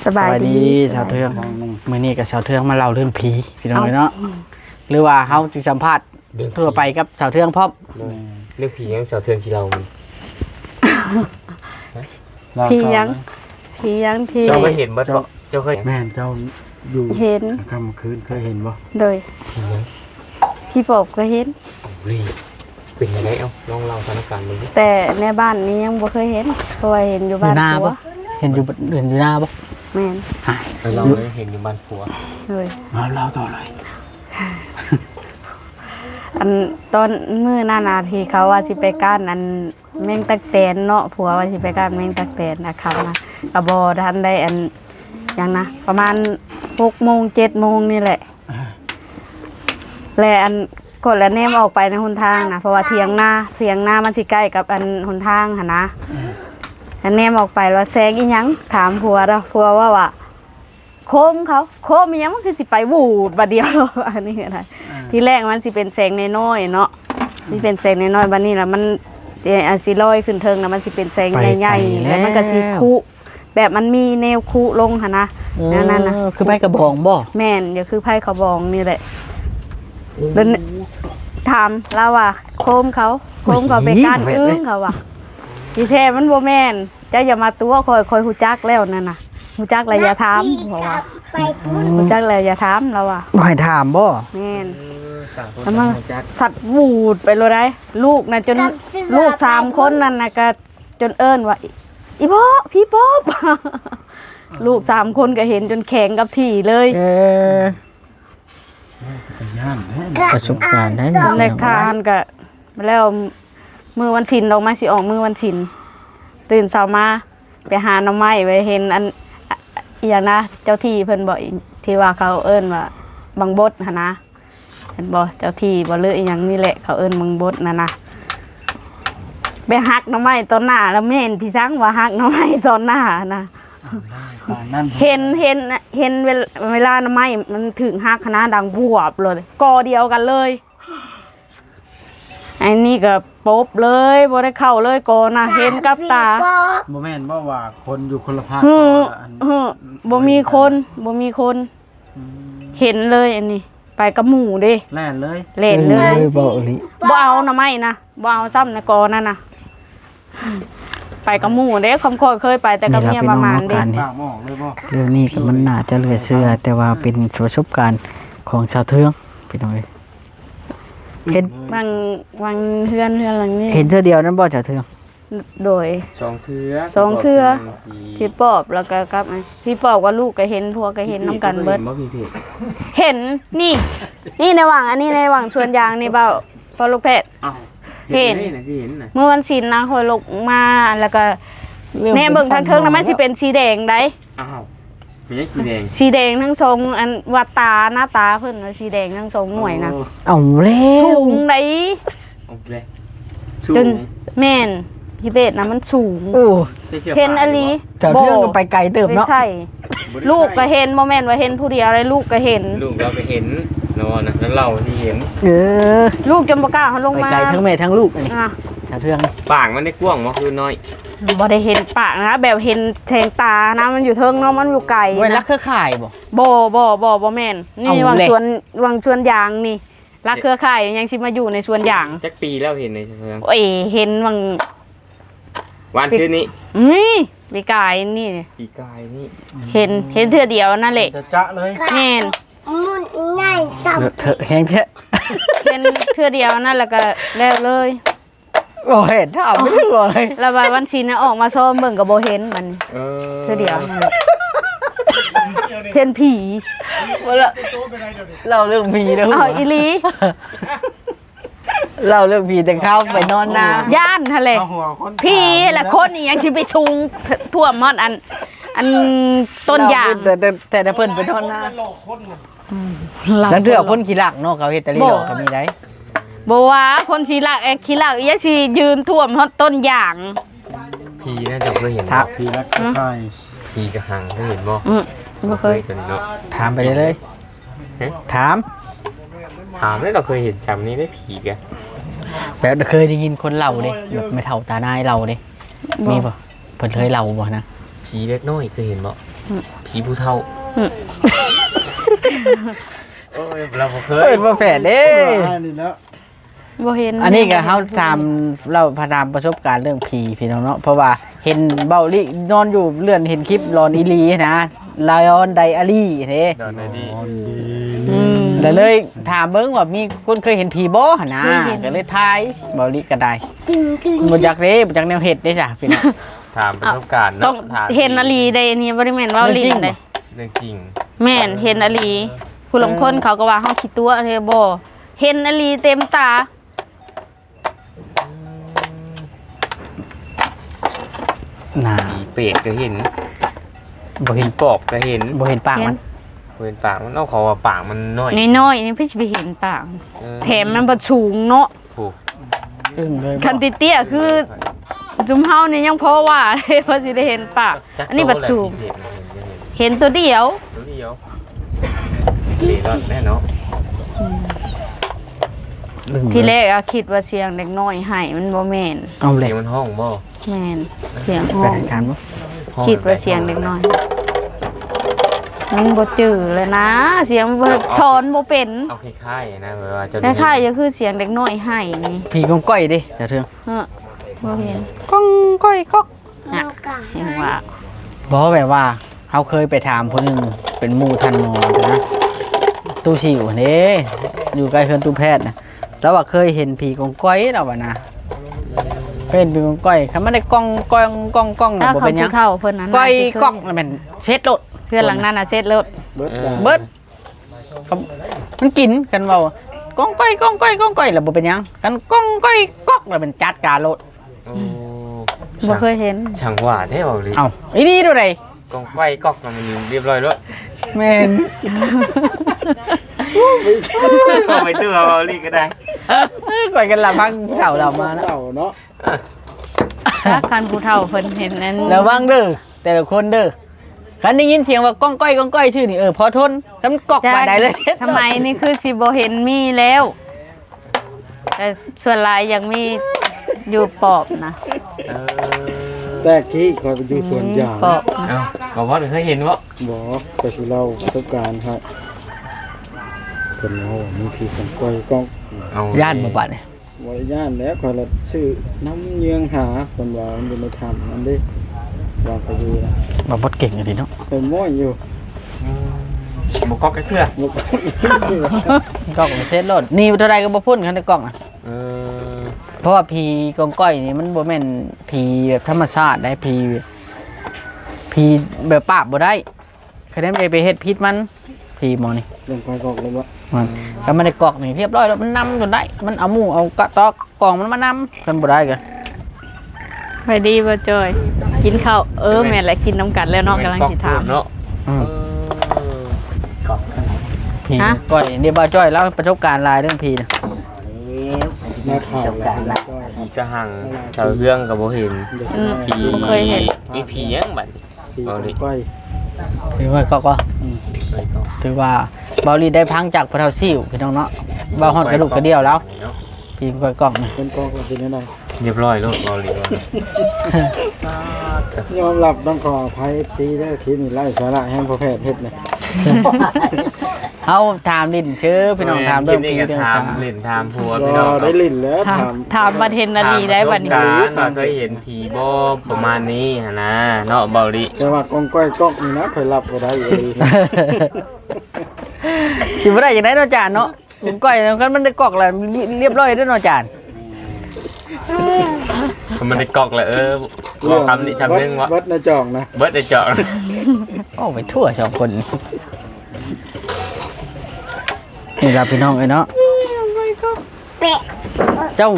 สบายดีชาวเทืองมื้อนี้กับชาวเทืองมาเล่าเรื่องผีพี่น้องเนาะหรือว่าเฮาสิสัมภาษณ์ทั่วไปกับชาวเทืองพร้อมเรื่องผียังชาวเทืองที่เราผียังที่เจ้าเคยเห็นบ่เจ้าเคยแม่นเจ้าอยู่ เห็นค่ำคืนเคยเห็นบ่โดยพี่ปอบก็เห็นเป็นยังไงลองเล่าสถานการณ์ดูแต่ในบ้านนี้ยังบ่เคยเห็นเพราะว่าเห็นอยู่บ้านผัวเห็นอยู่หน้าบ่แม่นเราเห็นอยู่บ้านผัวเลยเล่าต่อเลยอันตอนมื้อหน้านาทีเขาว่าสิไปก้านอันแมงตักแตนเนาะผัวว่าสิไปก้านแมงตักแตนนะครับนะก็บ่ทันได้อันอย่างนะประมาณ 6:00 น 7:00 นนี่แหละและอันกดแล้วแนมออกไปในหนทางนะเพราะว่าเถียงหน้ามันสิใกล้กับอันหนทางหั่นนะแล้วแนมออกไปแล้วแซงอีหยังถามผัวเด้อผัวว่าโคมอีหยังมันคือสิไปวูดบัดเดียวอันนี้ก็ได้ที่แรกมันสิเป็นแสงน้อยๆเนาะสิเป็นแสงน้อยๆบัดนี้ล่ะมันสิลอยขึ้นเทิงแล้วมันสิเป็นแสงใหญ่ๆแล้วมันก็สิคุแบบมันมีแนวคุลงหั่นนะนั่นน่ะคือไผกระบองบ่แม่นเดี๋ยวคือไผกระบองนี่แหละแล้วถามเราว่าโคมเขาไปก้านอึ้งเขาว่ะที่แท้มันบ่แม่นเจ้าอย่ามาตัวคอยฮู้จักแล้วนั่นน่ะฮู้จักแล้วอย่าถามเพราะว่าฮู้จักแล้วอย่าถามเราว่ะบ่ให้ถามบ่แม่นแล้วมันสัตว์วูดไปเลยได้ลูกน่ะจนลูก3คนนั่นน่ะก็จนเอิ้นว่าอีพ่อพี่ป๊อบลูก3คนก็เห็นจนแข็งกับที่เลยประสบการณ์ได้ในทานก็แล้วมือวันชินออกมาสิออกมือวันชินตื่นเช้ามาไปหาหน่อไม้ไปเห็นอันอย่างนะเจ้าที่เพิ่นบอกที่ว่าเขาเอิ้นว่าบังบดหั่นนะเห็นบ่เจ้าที่บ่เลยอีหยังนี่แหละเขาเอิ้นบังบดนะไปหักหน่อไม้ตอนหน้าแล้วแม่นพี่ซังว่าหักหน่อไม้ตอนหน้านะเห็นเวลาหน่อไม้มันถึงหักคณะดังบวบเลยกอเดียวกันเลยไอ้นี่ก็ปบเลยบ่ได้เข้าเลยกอนะเห็นกับตาบ่แม่นบ่ว่าคนอยู่คนละภาคบ่มีคนเห็นเลยอันนี้ไปกับหมู่เด้แล่นเลยบ่เอาหน่อไม้นะบ่เอาซ้ำในกอนั่นน่ะไปกับหมู่เด้คำคอยเคยไปแต่กับเมียประมาณเด้เรื่องนี้ก็มันน่าจะเหลือเชื่อแต่ว่าเป็นประสบการณ์ของชาวเทืองพี่น้องเอ้ยเห็นบางเฮือนหลังนี้เห็นเทื่อเดียวนั้นบ่ชาวเทืองโดย2เทื่อพี่ปอบแล้วก็กับพี่ปอบกับลูกก็เห็นผัวก็เห็นน้ำกันเบิดเห็นนี่ในว่างอันนี้ในว่างสวนยางนี่เปล่าพอลูกเพชรเห็นเมื่อวันศิลป์นะคอยลงมาแล้วก็แม่เบิ่งทางเทิงนะมันสิเป็นสีแดงได้เป็นสีแดงทั้งทรงอันวัดตาหน้าตาเพิ่นสีแดงทั้งทรงหน่วยนะเอาแล้วสูงได้จนแม่นพี่เบสนะมันสูงเห็นอลีเจ้าเทืองก็ไปไกลเติบเนาะไม่ใช่ลูกก็เห็นโมเมนต์ว่าเห็นผู้เดียวเลยลูกก็เห็นเราไปเห็นเนาะนะแล้วเราที่เห็นลูกจมปากกาเขาลงมาไกลทั้งแม่ทั้งลูกชาวเทืองปากมันได้กว้างมั้งคือน้อยบ่ได้เห็นปากนะแบบเห็นแทงตานะมันอยู่เทิงเนาะมันอยู่ไกลเวลาเครือข่ายบ่แม่นนี่วางสวนยางนี่รักเครือข่ายยังสิมาอยู่ในสวนยางจักปีแล้วเห็นในเทืองเห็นวังวันชื่อนี้ปีกายนี่เห็นเทื่อเดียวนั่นแหละจะจ๊ะเลยแม่นง่ายซ้ำเถอะแข็งเถอะเห็นเทื่อเดียวนั่นแล้วก็แล้วเลยโอ้เห็นถามไม่ถูกเลยแล้ววันชินออกมาซ้อมเบิ่งกับโบเห็นมันเทื่อเดียวเห็นผีเราเรื่องผีนะอีลีเราเรื่องผีแต่เข้าไปนอนนาย่านทะเลพี่ละคนนี่ยังชิไปชุงทั่วมอดอันต้นยางแต่เพิ่นไปนอนนาแล้วเถื่อคนขี้หลักเนาะเขาเฮ็ดตะลีหลอกก็มีได้บ่ว่าคนขี้หลักขี้หลักยังสิยืนท่วมฮอดต้นยางผีน่าจะเคยเห็นผีรักใครผีกระหังเคยเห็นบ่บ่เคยถามไปเลยถามได้เราเคยเห็นจำนี้ได้ผีแกแบบเคยได้ยินคนเล่าเด้แบบไม่เท่าตานายเล่าเด้มีป่ะเพิ่นเคยเล่าบ่นะผีเล็กน้อยเคยเห็นบ่ ผีผู้เฒ่า อืม โอ้ยเราบ่เคย เปิดมาแฝดเด้ นี่แล้ว บ่เห็น อันนี้ก็เขาตามเราพาตามประสบการณ์เรื่องผีพี่น้องเนาะเพราะว่าเห็นเบาลินอนอยู่เลื่อนเห็นคลิปรอนอีลีนะไลออนไดอารี่เด้ ดอนไหนดี อืม แล้วเลยถามเบิ่งว่ามีคนเคยเห็นผีบ่หั่นนะก็เลยทายเบาลิก็ได้บ่อยากเด้บ่อยากแนวเฮ็ดเด้จ้ะพี่น้อง ถามประสบการณ์ ต้อง เนาะถาม เห็นอลีได้อันนี้บ่ได้แม่นเว้าลิ้นได้ เรื่องจริง แม่นเห็นอลีผู้ลางคนเขาก็ว่าเฮาคิดตัวเด้บ่เห็นอลีเต็มตา น่า ผีเปรตก็เห็น บ่เห็ ผี น ปอบก็เห็น บ่เห็นปากมัน เห็นปากมันเอาเขาว่าปากมันน้อย น้อยๆนี่เพิ่นสิไปเห็นปาก เออ แถมมันบ่สูงเนาะ ถูก อึ้งเลยบ่ คันเตี้ยๆคือจุมเฮานี่ยังพอว่า เลยเพราะสิได้เห็นปาก อันนี้บ่สูง เห็น เห็นตัวเดียว ตัวเดียวดีแล้วแน่เนาะ อึ้งเลย ที่แรกอะคิดว่าเสียงเด็กน้อยให้มันบ่แม่น เอาเลย เสียงมันห้องบ่ แม่นเสียง ไป ห้อง ทานบ่ ห้อง คิดว่าเสียงเด็กน้อย มันบ่จื้อเลยนะ เสียงบ่สอนบ่เป็น เอาคล้ายๆนะแบบว่าจะ คล้ายๆก็คือเสียงเด็กน้อยให้นี่ ผีกองก้อยเด้จ้ะเทือง เออบ่เห็น ก้องก้อยก๊อก น่ะเห็นว่า บอกแบบว่าเขาเคยไปถามคนหนึ่งเป็นหมู่ทันหมอนะตู้ชิวเด้อยู่ใกล้เพื่อนตู้แพทย์นะแล้วว่าเคยเห็นผีกองก้อยเราบ่นะเคยเห็นผีกองก้อยเขาไม่ได้ก้องก้องก้องก้อง ถ้า บ่ เขา เป็นหยั ผู้ ง เฒ่าเพิ่นนั้น ก้อย น่าสิเค ก้องแล้วมันเช็ดรถ เพื่อนหลังนั้นน่ะเสร็จแล้ว เบิด เบิดเขามันกินกันเว่าก้องก้อยก้องก้อยก้องก้อยแล้วบ่เป็นหยังกันก้องก้อยก๊อกแล้วมันจัดการรถ โอ้ บ่เคยเห็น ช่างว่าแท้บ่ลิ เอ้าไอ้นี่ดูได กองไฟกอกมันเรียบร้อยแล้ว แม่น เอาไปตื้อเอาลิก็ได้ ก้อยกันละพังเฒ่าเรามานะ เต่าเนาะ ถ้าคันผู้เฒ่าเพิ่นเห็นนั้น ระวังเด้อแต่ละคนเด้อคันได้ยินเสียงว่าก้องก้อยก้องก้อยชื่อนี่พอทนทำกอกมาได้เลย สมัยนี้คือสิบ่เห็นมีแล้ว แต่ส่วนหลายยังมีอยู่ปอบนะ เออ แต่กี้คอยไปอยู่สวนยาง ปอบนะ เอาบอกว่าเคยเห็นบ่ บ่ไปสิเล่าประสบการณ์ให้เพิ่นโอ้มีผีของก้อยก้อง เอา ย่านบ่บัดเนี่ย บ่ได้ย่านแล้วคอยละซื้อน้ำเยืองหาเพิ่นว่ามันอยู่ในถ้ำนั่นเด้วางไปอยู่นะ บ่บดเก่งอันนี้เนาะ เป็นม้อยอยู่ บ่กอกกันเทื่อ บ่ กอกเซ็ตรถนี่เท่าไรก็บ่พ้นคันได้กอกนะ เออ เพราะว่าผีกองก้อยนี่มันบ่แม่นผีแบบธรรมชาติได้ผีแบบปราบบ่ได้คะแนนไปเฮ็ดพิษมันผีหมอนี่ ลงไปกอกเลยบ่ มันก็ไม่ได้กอกนี่เรียบร้อยแล้วมันนำจนได้ มันเอาหมูเอากระตอกกองมันมานำกันบ่ได้กัน ไปดีบ่จอย กินข้าวแม่นแหละกินน้ำกันแล้วเนาะกำลังสิถาม เนาะ อืม กอก ผี ฮะ ก้อยเดี๋ยวบ่าวจ้อยเล่าประสบการณ์หลายเรื่องผีนะ มาข่าวแล้วก็ ผีกระหังชาวเรื่องก็บ่เห็น อืม ผี บ่เคยเห็น มีผียังบัดนี้ ผีของก้อย ถือว่าก็ถือว่าเบาลีได้พังจากพระเท่าซิ่วพี่น้องเนาะบ่าวฮอดกระดูกกระเดี่ยวแล้วผีก้อยกอกนี่ เป็นกอกก็เป็นอะไร เรียบร้อยแล้วเราเรียบร้อย ยอมรับต้องขออภัย FC เด้อคลิปนี้ไล่สาระให้พ่อแพทย์เฮ็ดนะ เฮาถามดินชื่อพี่น้องถามเรื่อง นี้ ผี ก็ เรื่อง ถาม ชา เล่นถามผัว ร พี่น้ อ อง ได้ลิ้นแล้ว ถามมาเทนนาลีได้บัดนี้ ถามประสบการณ์ว่าเคยเห็นผีบ่ประมาณนี้หั่นนะเนาะเบาลิ แต่ว่ากองก้อยกอกนี่นะเคยรับบ่ได้อยู่ดี คิดว่าได้อย่างไรเนาะจานเนาะผมก้อยแล้วกันมันได้กอกแล้วเรียบร้อยแล้วเนาะจาน มันได้กอกแล้วบอกคำนี้คำนึงว่า เบิดในจองนะ เบิดได้เจาะ โอ้ไปทั่วสองคนนี่เราพี่น้องเอ้ยเนาะเจ้า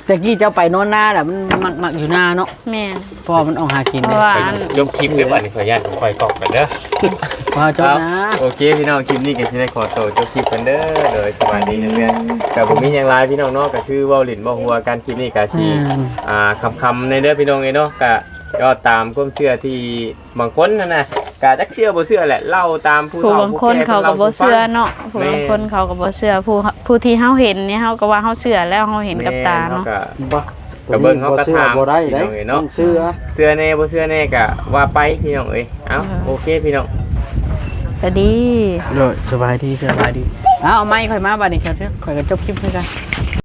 แต่กี้เจ้าไปนอนนาแหละมันมักอยู่นาเนาะ แม่น เพอมันออกหากิน เพ เด้ ราะว่า ยกคลิปเลยบัดนี้ขออนุญาตผมคอยกอกกันเด้อ พอจบนะ โอเคพี่น้องคลิปนี้ก็สิได้ขอตัวจบคลิปกันเด้อโดยสบายดีนะเพื่อนแต่ผมมีอย่างไรพี่น้องเนาะก็คือเว้าหลินบ่หัวการคลิปนี้ก็สิคำในเด้อพี่น้องเอ้ยเนาะก็ตามความเชื่อที่บางคนนะก็จักเชื่อบ่เชื่อแหละเล่าตามผู้ ผู้ เฒ่า บางคนเขาก็บ่เชื่อเนาะผู้ แม่ บางคนเขาก็บ่เชื่อผู้ที่เฮาเห็นเนี่ยเฮาก็ว่าเฮาเชื่อแล้วเฮาเห็นกับตาเนาะ ก็ บ่ ก็เบิ่งเขาก็ถาม บ่ได้ พี่ เด้ น้องเอ้ยเนาะ ต้องเชื่อ เสื้อแน่บ่เสื้อแน่ก็ว่าไปพี่น้องเอ้ยเอ้าโอเคพี่น้อง สวัสดี โดยสบายดีเอาไม้ค่อยมาบัดนี้ครับเถอะค่อยก็จบคลิปคือกัน